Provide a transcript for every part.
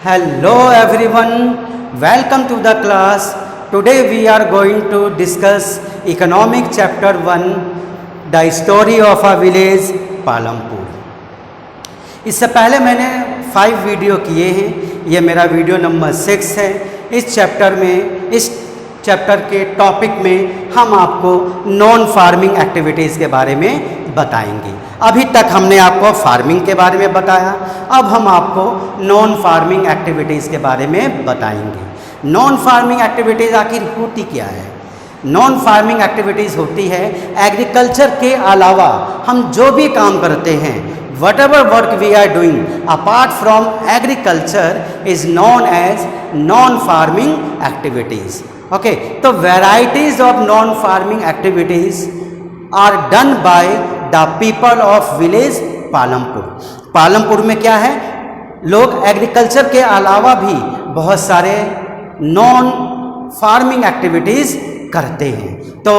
Hello everyone, welcome to the class. Today we are going to discuss economic chapter 1, the story of a village Palampur. इससे पहले मैंने 5 video किए हैं, ये मेरा वीडियो नंबर 6 है। इस चैप्टर के टॉपिक में हम आपको नॉन फार्मिंग एक्टिविटीज़ के बारे में बताएंगे। अभी तक हमने आपको फार्मिंग के बारे में बताया, अब हम आपको नॉन फार्मिंग एक्टिविटीज़ के बारे में बताएंगे। नॉन फार्मिंग एक्टिविटीज़ आखिर होती क्या है? नॉन फार्मिंग एक्टिविटीज़ होती है एग्रीकल्चर के अलावा हम जो भी काम करते हैं, whatever work we are doing apart from agriculture is known as non-farming activities. Okay, तो varieties of non-farming activities are done by the people of village Palampur. Palampur में क्या है, लोग एग्रीकल्चर के अलावा भी बहुत सारे नॉन फार्मिंग एक्टिविटीज़ करते हैं। तो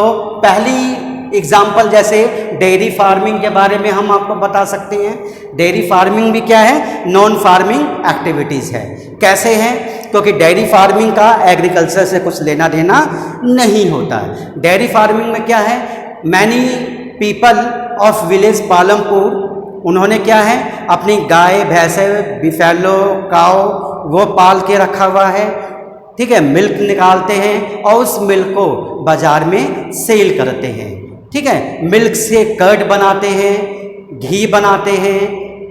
पहली एग्जाम्पल जैसे डेयरी फार्मिंग के बारे में हम आपको बता सकते हैं। डेयरी फार्मिंग भी क्या है, नॉन फार्मिंग एक्टिविटीज़ है। कैसे हैं? क्योंकि डेयरी फार्मिंग का एग्रीकल्चर से कुछ लेना देना नहीं होता है। डेयरी फार्मिंग में क्या है, many people of village Palampur, उन्होंने क्या है, अपनी गाय भैंसे बिफेलो काओ वो पाल के रखा हुआ है, ठीक है। मिल्क निकालते हैं और उस मिल्क को बाज़ार में सेल करते हैं, ठीक है। मिल्क से कर्ड बनाते हैं, घी बनाते हैं,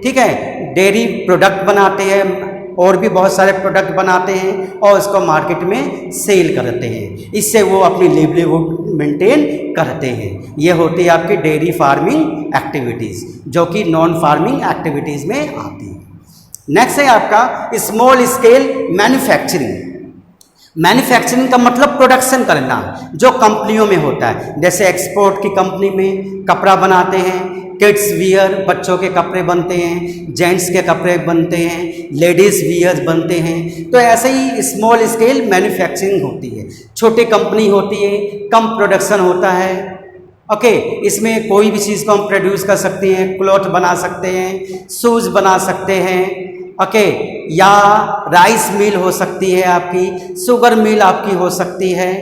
ठीक है। डेयरी प्रोडक्ट बनाते हैं और भी बहुत सारे प्रोडक्ट बनाते हैं और उसको मार्केट में सेल करते हैं। इससे वो अपनी लिवलीहुड मेंटेन करते हैं। ये होती है आपकी डेयरी फार्मिंग एक्टिविटीज़, जो कि नॉन फार्मिंग एक्टिविटीज़ में आती है। नेक्स्ट है आपका स्मॉल स्केल मैन्युफैक्चरिंग। मैन्युफैक्चरिंग का मतलब प्रोडक्शन करना, जो कंपनियों में होता है। जैसे एक्सपोर्ट की कंपनी में कपड़ा बनाते हैं, किड्स वियर बच्चों के कपड़े बनते हैं, जेंट्स के कपड़े बनते हैं, लेडीज़ वियर्स बनते हैं। तो ऐसे ही स्मॉल स्केल मैन्युफैक्चरिंग होती है, छोटी कंपनी होती है, कम प्रोडक्शन होता है। ओके, इसमें कोई भी चीज़ को हम प्रोड्यूस कर सकते हैं, क्लॉथ बना सकते हैं, शूज़ बना सकते हैं, ओके, या राइस मिल हो सकती है आपकी, शुगर मिल आपकी हो सकती है,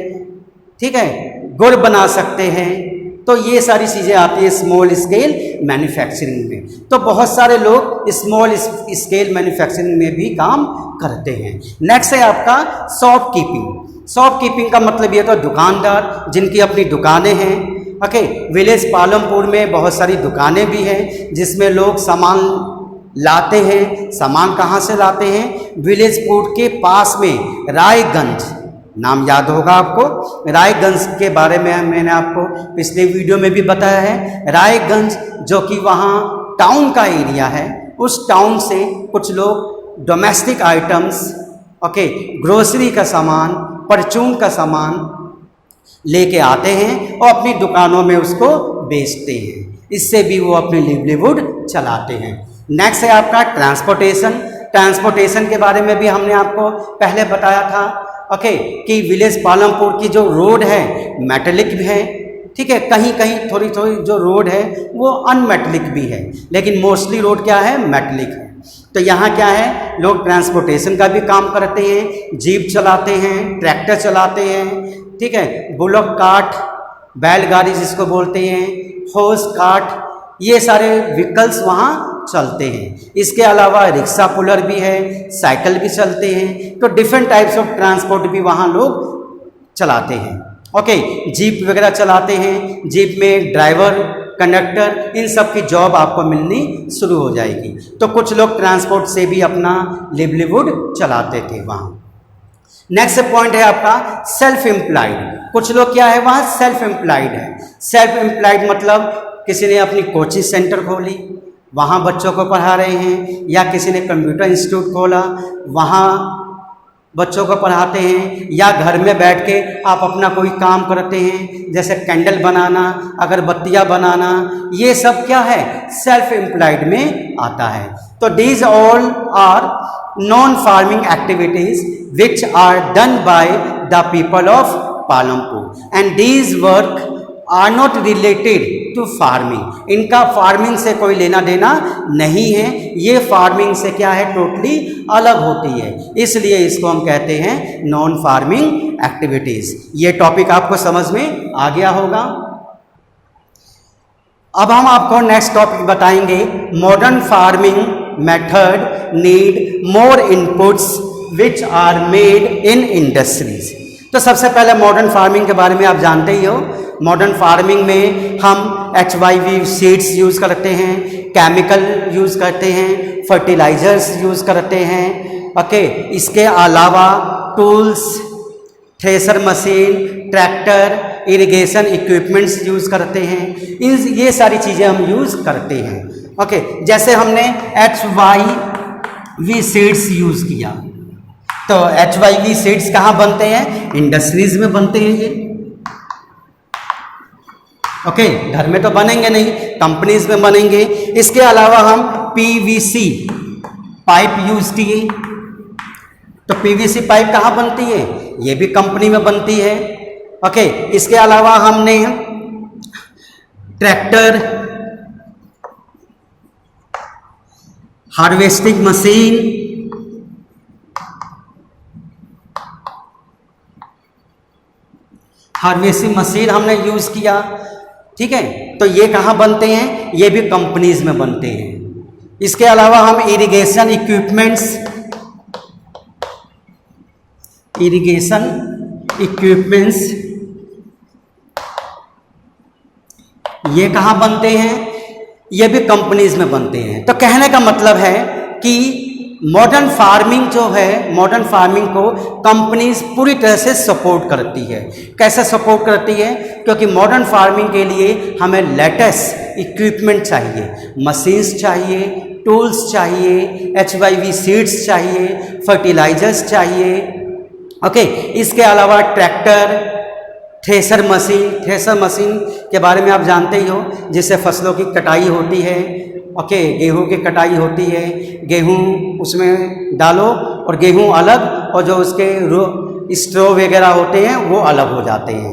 ठीक है, गुड़ बना सकते हैं। तो ये सारी चीज़ें आती है स्मॉल स्केल मैन्युफैक्चरिंग में। तो बहुत सारे लोग स्मॉल स्केल मैन्युफैक्चरिंग में भी काम करते हैं। नेक्स्ट है आपका शॉपकीपिंग। शॉपकीपिंग का मतलब ये तो दुकानदार जिनकी अपनी दुकानें हैं। ओके, विलेज पालमपुर में बहुत सारी दुकानें भी हैं जिसमें लोग सामान लाते हैं। सामान कहाँ से लाते हैं? विलेज कोर्ट के पास में रायगंज, नाम याद होगा आपको। रायगंज के बारे में मैंने आपको पिछले वीडियो में भी बताया है। रायगंज जो कि वहाँ टाउन का एरिया है, उस टाउन से कुछ लोग डोमेस्टिक आइटम्स, ओके, ग्रोसरी का सामान, परचून का सामान लेके आते हैं और अपनी दुकानों में उसको बेचते हैं। इससे भी वो अपनी लिवलीहुड चलाते हैं। नेक्स्ट है आपका ट्रांसपोर्टेशन। ट्रांसपोर्टेशन के बारे में भी हमने आपको पहले बताया था, ओके, कि विलेज पालमपुर की जो रोड है मेटलिक भी है, ठीक है। कहीं कहीं थोड़ी थोड़ी जो रोड है वो अनमेटलिक भी है, लेकिन मोस्टली रोड क्या है, मेटलिक है। तो यहाँ क्या है, लोग ट्रांसपोर्टेशन का भी काम करते हैं, जीप चलाते हैं, ट्रैक्टर चलाते हैं, ठीक है, बुलक कार्ट, बैलगाड़ी जिसको बोलते हैं, हॉर्स कार्ट, ये सारे व्हीकल्स वहाँ चलते हैं। इसके अलावा रिक्शा पुलर भी है, साइकिल भी चलते हैं। तो डिफरेंट टाइप्स ऑफ ट्रांसपोर्ट भी वहाँ लोग चलाते हैं। ओके, जीप वगैरह चलाते हैं। जीप में ड्राइवर, कंडक्टर, इन सब की जॉब आपको मिलनी शुरू हो जाएगी। तो कुछ लोग ट्रांसपोर्ट से भी अपना लिवलीहुड चलाते थे वहाँ। नेक्स्ट पॉइंट है आपका सेल्फ एम्प्लॉयड। कुछ लोग क्या है, वहाँ सेल्फ एम्प्लॉयड है। सेल्फ एम्प्लॉयड मतलब किसी ने अपनी कोचिंग सेंटर खोली, वहाँ बच्चों को पढ़ा रहे हैं, या किसी ने कंप्यूटर इंस्टीट्यूट खोला, वहाँ बच्चों को पढ़ाते हैं, या घर में बैठ के आप अपना कोई काम करते हैं, जैसे कैंडल बनाना, अगरबत्तियाँ बनाना, ये सब क्या है, सेल्फ एम्प्लॉयड में आता है। तो these all are non farming activities which are done by the people of Palampur, and these work are not related to farming, इनका फार्मिंग से कोई लेना देना नहीं है, ये फार्मिंग से क्या है, टोटली अलग होती है, इसलिए इसको हम कहते हैं नॉन फार्मिंग एक्टिविटीज। ये टॉपिक आपको समझ में आ गया होगा। अब हम आपको नेक्स्ट टॉपिक बताएंगे, modern farming method need more inputs which are made in industries. तो सबसे पहले मॉडर्न फार्मिंग के बारे में आप जानते ही हो। मॉडर्न फार्मिंग में हम HYV सीड्स यूज़ करते हैं, केमिकल यूज़ करते हैं, फर्टिलाइजर्स यूज़ करते हैं, ओके। इसके अलावा tools, thresher machine, tractor, irrigation equipments use करते हैं, ये सारी चीज़ें हम यूज़ करते हैं, ओके। जैसे हमने HYV सीड्स यूज़ किया, तो HYV सीड्स कहाँ बनते हैं, इंडस्ट्रीज में बनते हैं ये, ओके। घर में तो बनेंगे नहीं, कंपनीज में बनेंगे। इसके अलावा हम PVC पाइप यूज़ किए, तो PVC पाइप कहाँ बनती है, ये भी कंपनी में बनती है, ओके। इसके अलावा हमने ट्रैक्टर, हार्वेस्टिंग मशीन, हमने यूज़ किया, ठीक है। तो ये कहाँ बनते हैं, ये भी कंपनीज में बनते हैं। इसके अलावा हम इरिगेशन इक्विपमेंट्स, ये कहाँ बनते हैं, ये भी कंपनीज में बनते हैं। तो कहने का मतलब है कि मॉडर्न फार्मिंग जो है, मॉडर्न फार्मिंग को कंपनीज पूरी तरह से सपोर्ट करती है। कैसे सपोर्ट करती है, क्योंकि मॉडर्न फार्मिंग के लिए हमें लेटेस्ट इक्विपमेंट चाहिए, मशीन्स चाहिए, टूल्स चाहिए, HYV सीड्स चाहिए, फर्टिलाइजर्स चाहिए, ओके। इसके अलावा ट्रैक्टर, थ्रेशर मशीन के बारे में आप जानते ही हो, जिससे फसलों की कटाई होती है, ओके। गेहूं की कटाई होती है, गेहूं उसमें डालो और गेहूं अलग, और जो उसके स्ट्रॉ वगैरह होते हैं वो अलग हो जाते हैं,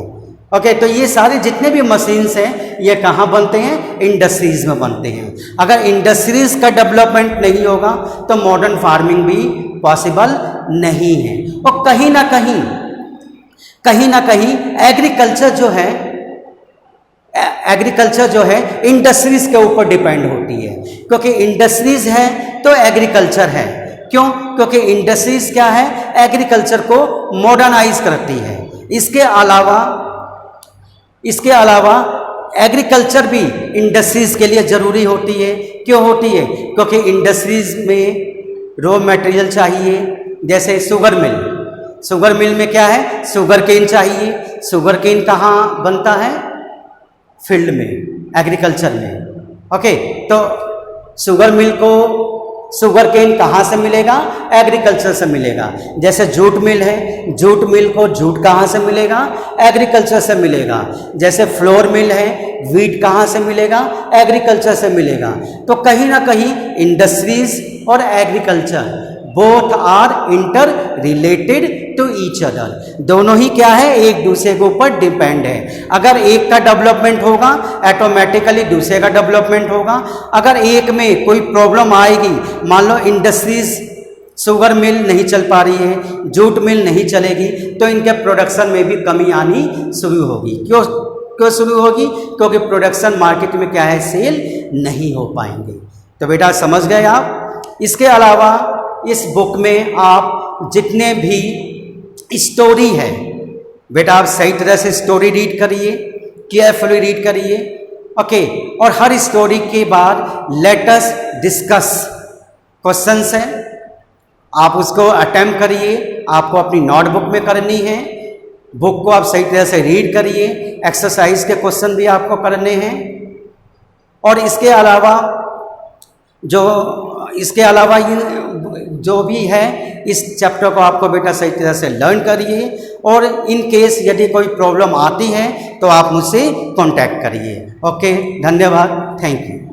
ओके। तो ये सारे जितने भी मशीन्स हैं ये कहाँ बनते हैं, इंडस्ट्रीज में बनते हैं। अगर इंडस्ट्रीज का डेवलपमेंट नहीं होगा तो मॉडर्न फार्मिंग भी पॉसिबल नहीं है। और कहीं ना कहीं एग्रीकल्चर जो है इंडस्ट्रीज के ऊपर डिपेंड होती है, क्योंकि इंडस्ट्रीज है तो एग्रीकल्चर है। क्यों, क्योंकि इंडस्ट्रीज क्या है, एग्रीकल्चर को मॉडर्नाइज करती है। इसके अलावा एग्रीकल्चर भी इंडस्ट्रीज के लिए ज़रूरी होती है। क्यों होती है, क्योंकि इंडस्ट्रीज में रॉ मटेरियल चाहिए, जैसे शुगर मिल में क्या है, शुगर केन चाहिए। शुगर केन कहाँ बनता है, फील्ड में, एग्रीकल्चर में, ओके। तो शुगर मिल को शुगर केन कहाँ से मिलेगा, एग्रीकल्चर से मिलेगा। जैसे जूट मिल है, जूट मिल को जूट कहाँ से मिलेगा, एग्रीकल्चर से मिलेगा। जैसे फ्लोर मिल है, वीट कहाँ से मिलेगा, एग्रीकल्चर से मिलेगा। तो कहीं ना कहीं इंडस्ट्रीज और agriculture both are interrelated to each other, दोनों ही क्या है, एक दूसरे के ऊपर डिपेंड है। अगर एक का डेवलपमेंट होगा ऑटोमेटिकली दूसरे का डेवलपमेंट होगा। अगर एक में कोई प्रॉब्लम आएगी, मान लो इंडस्ट्रीज, शुगर मिल नहीं चल पा रही है, जूट मिल नहीं चलेगी, तो इनके प्रोडक्शन में भी कमी आनी शुरू होगी। क्यों शुरू होगी, क्योंकि प्रोडक्शन मार्केट में क्या है, सेल नहीं हो पाएंगे। तो बेटा समझ गए आप। इसके अलावा इस बुक में आप जितने भी स्टोरी है, बेटा आप सही तरह से स्टोरी रीड करिए, केयरफुली रीड करिए, ओके। और हर स्टोरी के बाद लेट अस डिस्कस क्वेश्चंस है, आप उसको अटेम्प्ट करिए। आपको अपनी नोटबुक में करनी है, बुक को आप सही तरह से रीड करिए, एक्सरसाइज के क्वेश्चन भी आपको करने हैं। और इसके अलावा जो भी है इस चैप्टर को आपको बेटा सही तरह से लर्न करिए। और इन केस यदि कोई प्रॉब्लम आती है तो आप मुझसे कांटेक्ट करिए। ओके, धन्यवाद, थैंक यू।